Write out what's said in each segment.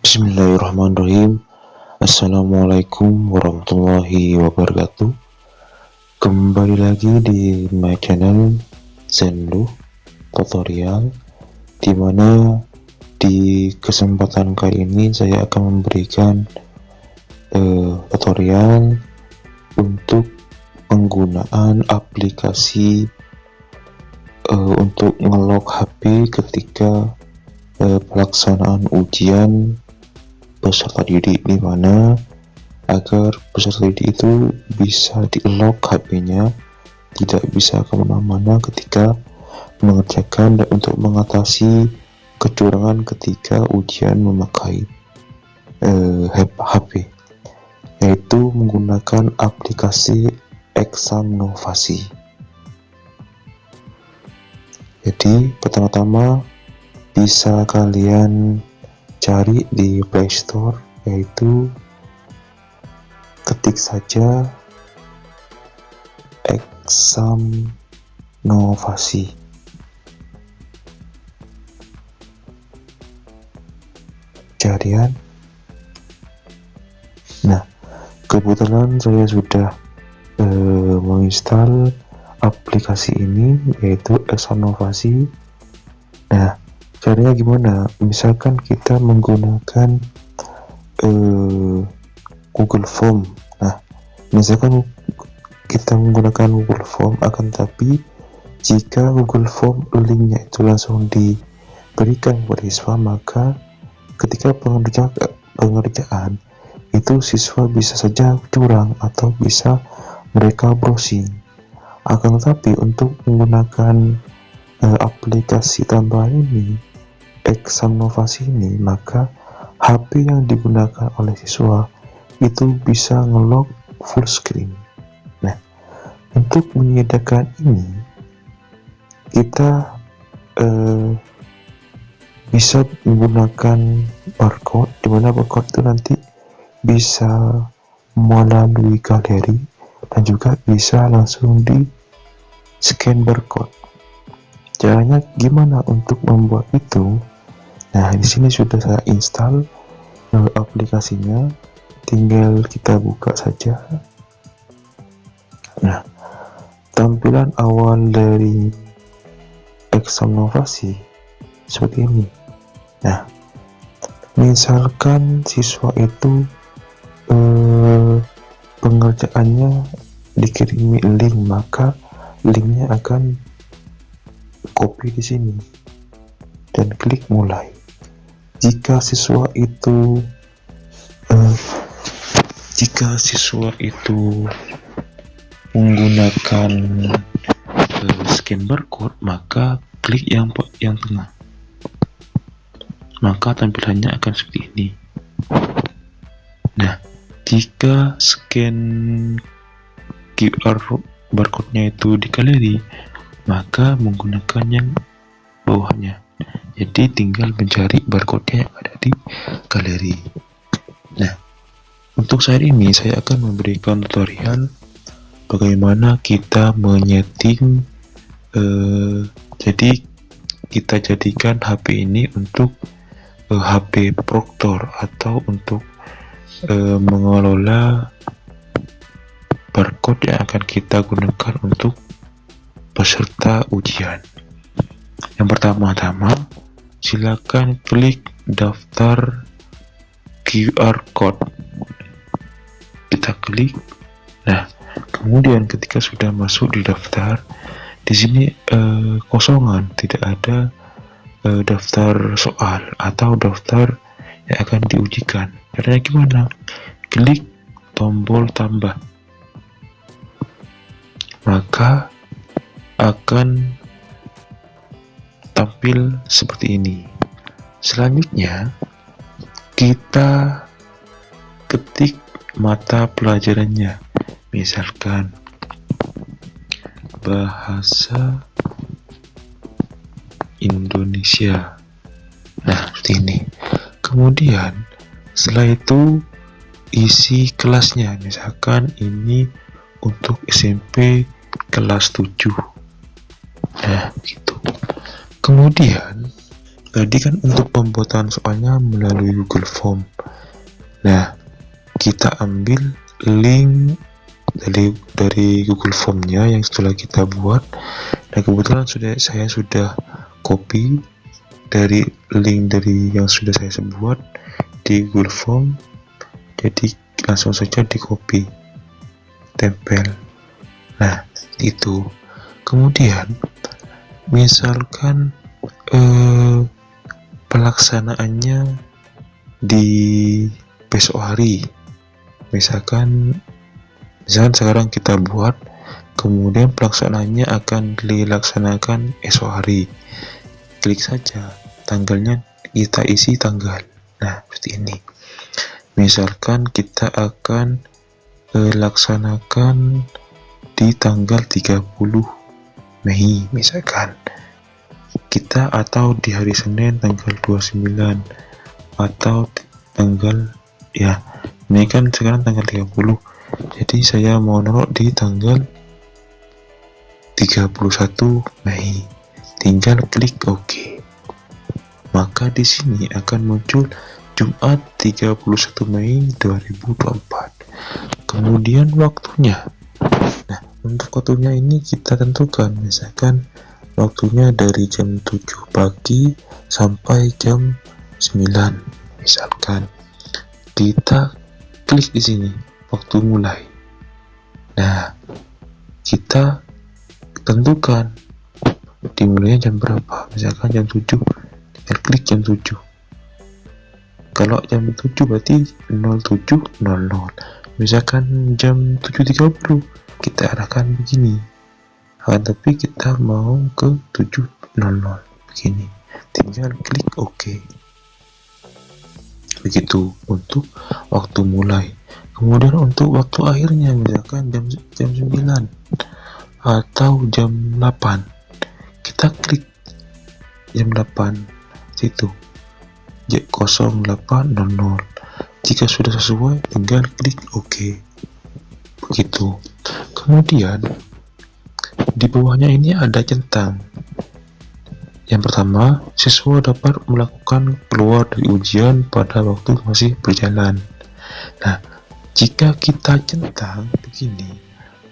Bismillahirrahmanirrahim. Assalamualaikum warahmatullahi wabarakatuh. Kembali lagi di my channel Zenlu Tutorial, dimana di kesempatan kali ini saya akan memberikan tutorial untuk penggunaan aplikasi untuk nge-lock HP ketika pelaksanaan ujian peserta didik, di mana agar peserta didik itu bisa di-lock HP-nya, tidak bisa kemana-mana ketika mengerjakan, dan untuk mengatasi kecurangan ketika ujian memakai HP, yaitu menggunakan aplikasi Examnovasi. Jadi pertama-tama bisa kalian cari di Play Store, yaitu ketik saja Examnovasi. Carian. Nah, kebetulan saya sudah menginstal aplikasi ini, yaitu Examnovasi. Nah, caranya gimana? Misalkan kita menggunakan Google Form. Nah, misalkan kita menggunakan Google Form, akan tapi jika Google Form linknya itu langsung diberikan kepada siswa, maka ketika pengerjaan itu siswa bisa saja curang atau bisa mereka browsing. Akan tetapi untuk menggunakan aplikasi tambahan ini, Examnovasi ini, maka HP yang digunakan oleh siswa itu bisa nge-lock full screen. Nah, untuk menyediakan ini kita bisa menggunakan barcode, dimana barcode itu nanti bisa melalui galeri dan juga bisa langsung di scan barcode. Caranya gimana untuk membuat itu? Nah, di sini sudah saya install aplikasinya, tinggal kita buka saja. Nah, tampilan awal dari Examnovasi seperti ini. Nah, misalkan siswa itu pengerjaannya dikirimi link, maka linknya akan copy di sini dan klik mulai. Jika siswa itu menggunakan scan barcode, maka klik yang tengah, maka tampilannya akan seperti ini. Nah, jika scan QR barcode-nya itu di galeri, maka menggunakan yang bawahnya. Jadi tinggal mencari barcode-nya yang ada di galeri. Nah, untuk saat ini saya akan memberikan tutorial bagaimana kita menyeting. Jadi kita jadikan HP ini untuk HP Proctor, atau untuk mengelola barcode yang akan kita gunakan untuk peserta ujian. Yang pertama-tama, silakan klik daftar QR code. Kita klik. Nah, kemudian ketika sudah masuk di daftar, di sini kosongan, tidak ada daftar soal atau daftar yang akan diujikan. Caranya gimana? Klik tombol tambah, maka akan tampil seperti ini. Selanjutnya kita ketik mata pelajarannya, misalkan bahasa Indonesia. Nah, seperti ini. Kemudian setelah itu isi kelasnya, misalkan ini untuk SMP kelas 7. Nah, gitu. Kemudian tadi kan untuk pembuatan soalnya melalui Google Form. Nah, kita ambil link dari Google Formnya yang setelah kita buat. Nah, kebetulan saya sudah copy dari link dari yang sudah saya buat di Google Form, jadi langsung saja di copy, tempel. Nah, itu. Kemudian misalkan pelaksanaannya di besok hari, misalkan sekarang kita buat, kemudian pelaksanaannya akan dilaksanakan esok hari. Klik saja tanggalnya, kita isi tanggal. Nah, seperti ini. Misalkan kita akan laksanakan di tanggal 30 Mei misalkan kita, atau di hari Senin tanggal 29, atau tanggal, ya ini kan sekarang tanggal 30, jadi saya mau naruh di tanggal 31 Mei, tinggal klik OK. Maka di sini akan muncul Jumat 31 Mei 2024. Kemudian waktunya. Nah, untuk waktunya ini kita tentukan, misalkan waktunya dari jam 7 pagi sampai jam 9 misalkan. Kita klik di sini waktu mulai. Nah, kita tentukan dimulainya jam berapa, misalkan jam 7, tinggal klik jam 7. Kalau jam 7 berarti 07.00, misalkan jam 7.30 kita arahkan begini, tapi kita mau ke 7.00 begini, tinggal klik OK. Begitu untuk waktu mulai. Kemudian untuk waktu akhirnya, misalkan jam 9 atau jam 8, kita klik jam 8 situ, 08.00. Jika sudah sesuai, tinggal klik OK. Begitu. Kemudian di bawahnya ini ada centang. Yang pertama, siswa dapat melakukan keluar dari ujian pada waktu masih berjalan. Nah, jika kita centang begini,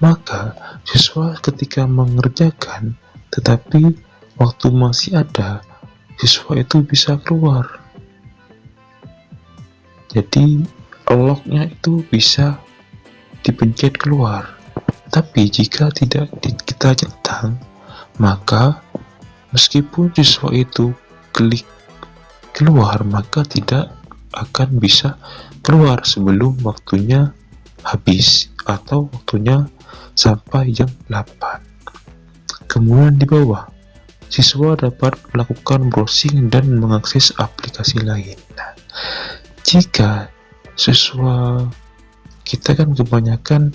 maka siswa ketika mengerjakan tetapi waktu masih ada, siswa itu bisa keluar. Jadi locknya itu bisa dipencet keluar. Tapi jika tidak kita centang, maka meskipun siswa itu klik keluar, maka tidak akan bisa keluar sebelum waktunya habis atau waktunya sampai jam 8. Kemudian di bawah, siswa dapat melakukan browsing dan mengakses aplikasi lain. Nah, jika siswa kita kan kebanyakan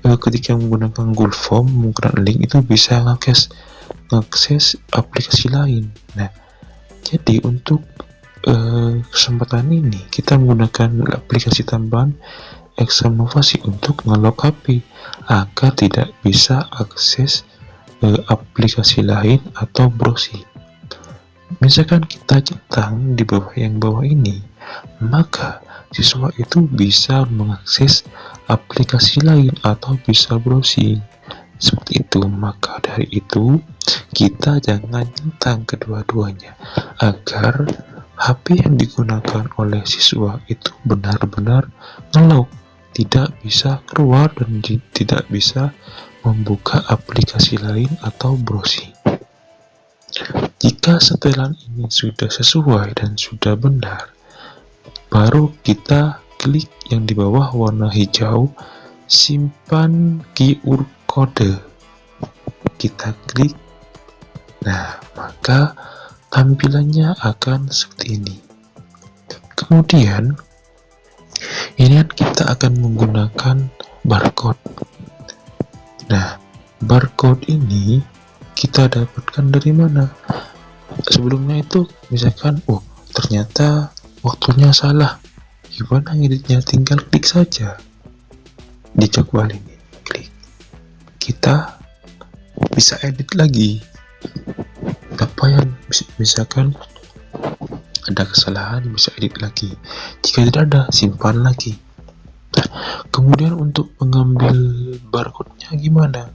ketika menggunakan Google Form, menggunakan link itu bisa mengakses aplikasi lain. Nah, jadi untuk kesempatan ini kita menggunakan aplikasi tambahan Examovasi untuk nge-lock HP agar tidak bisa akses aplikasi lain atau browsing. Misalkan kita centang di bawah yang bawah ini, maka siswa itu bisa mengakses aplikasi lain atau bisa browsing seperti itu. Maka dari itu kita jangan centang kedua-duanya agar HP yang digunakan oleh siswa itu benar-benar nge-lock, tidak bisa keluar dan tidak bisa membuka aplikasi lain atau browsing. Jika setelan ini sudah sesuai dan sudah benar, baru kita klik yang di bawah warna hijau, simpan QR code. Kita klik. Nah, maka tampilannya akan seperti ini. Kemudian ini kita akan menggunakan barcode. Nah, barcode ini kita dapatkan dari mana? Sebelumnya itu misalkan, ternyata waktunya salah, gimana ngeditnya? Tinggal klik saja di jadwal ini, klik, kita bisa edit lagi apa yang misalkan ada kesalahan bisa edit lagi, jika tidak ada simpan lagi. Nah, kemudian untuk mengambil barcode-nya gimana?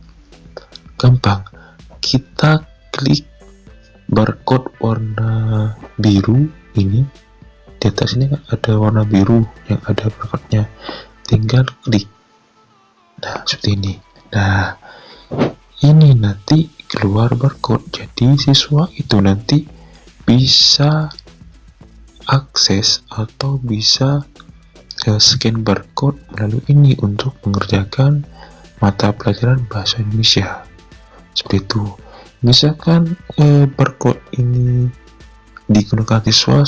Gampang, kita klik barcode warna biru ini. Di atas ini kan ada warna biru yang ada barcode-nya, tinggal klik. Nah, seperti ini. Nah, ini nanti keluar barcode, jadi siswa itu nanti bisa akses atau bisa scan barcode melalui ini untuk mengerjakan mata pelajaran bahasa Indonesia. Seperti itu. Misalkan barcode ini digunakan siswa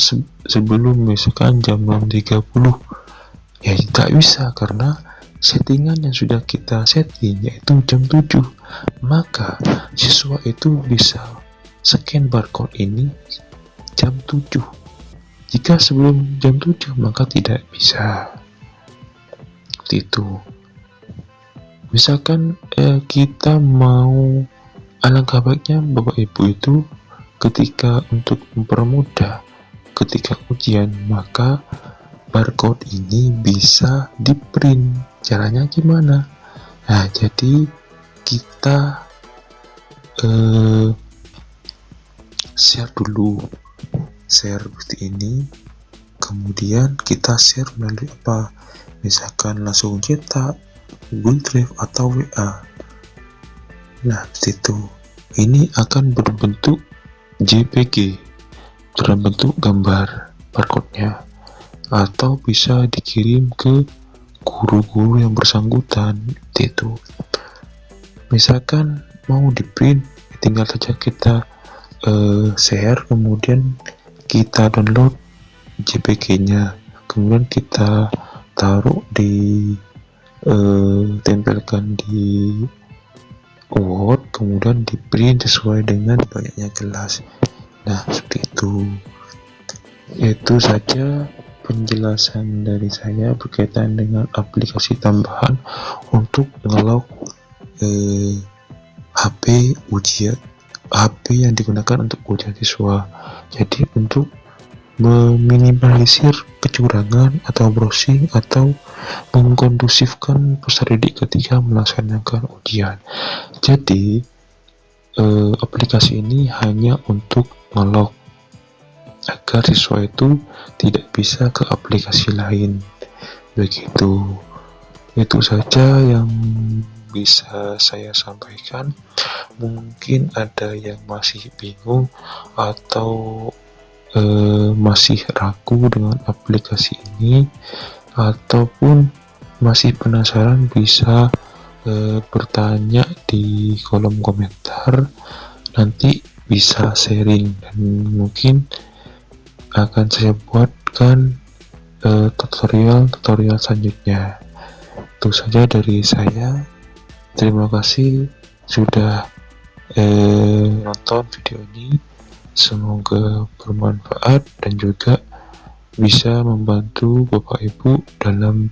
sebelum misalkan jam 6.30, ya tidak bisa karena settingan yang sudah kita setting yaitu jam 7, maka siswa itu bisa scan barcode ini jam 7. Jika sebelum jam 7 maka tidak bisa. Seperti itu. Misalkan kita mau, alangkah baiknya Bapak Ibu itu ketika untuk mempermudah ketika ujian, maka barcode ini bisa di print. Caranya gimana? Nah, jadi kita share dulu, share seperti ini, kemudian kita share melalui apa? Misalkan langsung cetak, Google Drive atau WA. Nah, seperti itu. Ini akan berbentuk JPG dalam bentuk gambar barcode-nya, atau bisa dikirim ke guru-guru yang bersangkutan. Itu misalkan mau di print, tinggal saja kita share, kemudian kita download JPG-nya, kemudian kita taruh di tempelkan di Word, kemudian di print sesuai dengan banyaknya kelas. Nah, seperti itu. Itu saja penjelasan dari saya berkaitan dengan aplikasi tambahan untuk ngelog HP ujian, HP yang digunakan untuk ujian siswa. Jadi untuk meminimalisir kecurangan atau browsing atau mengkondusifkan peserta didik ketika melaksanakan ujian. Jadi aplikasi ini hanya untuk ngelog agar siswa itu tidak bisa ke aplikasi lain. Begitu. Itu saja yang bisa saya sampaikan. Mungkin ada yang masih bingung atau masih ragu dengan aplikasi ini, ataupun masih penasaran, bisa bertanya di kolom komentar, nanti bisa sharing dan mungkin akan saya buatkan tutorial selanjutnya. Itu saja dari saya. Terima kasih sudah nonton video ini. Semoga bermanfaat dan juga bisa membantu Bapak Ibu dalam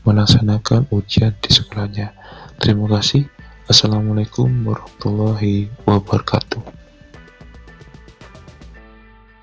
melaksanakan ujian di sekolahnya. Terima kasih. Assalamualaikum warahmatullahi wabarakatuh.